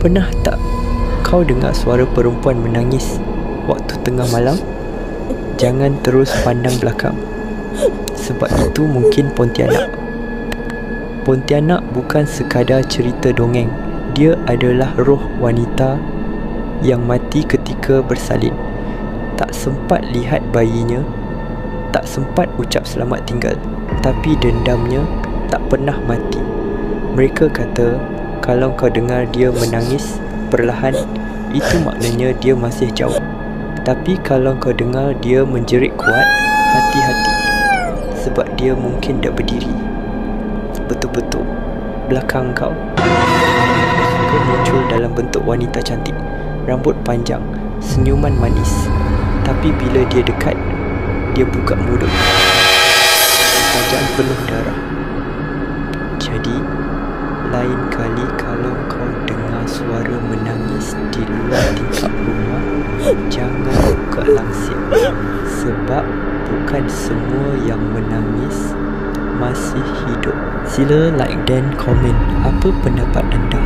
Pernah tak kau dengar suara perempuan menangis waktu tengah malam? Jangan terus pandang belakang, sebab itu mungkin Pontianak. Pontianak bukan sekadar cerita dongeng. Dia adalah roh wanita yang mati ketika bersalin. Tak sempat lihat bayinya, tak sempat ucap selamat tinggal, tapi dendamnya tak pernah mati. Mereka kata, kalau kau dengar dia menangis perlahan, itu maknanya dia masih jauh. Tapi kalau kau dengar dia menjerit kuat, hati-hati, sebab dia mungkin dah berdiri. Betul-betul belakang kau. Suka muncul dalam bentuk wanita cantik, rambut panjang, senyuman manis. Tapi bila dia dekat, dia buka mulut, wajah penuh darah. Jadi lain kali kalau kau dengar suara menangis di luar tingkap rumah, jangan buka langsir, sebab bukan semua yang menangis masih hidup. Sila like dan komen apa pendapat anda.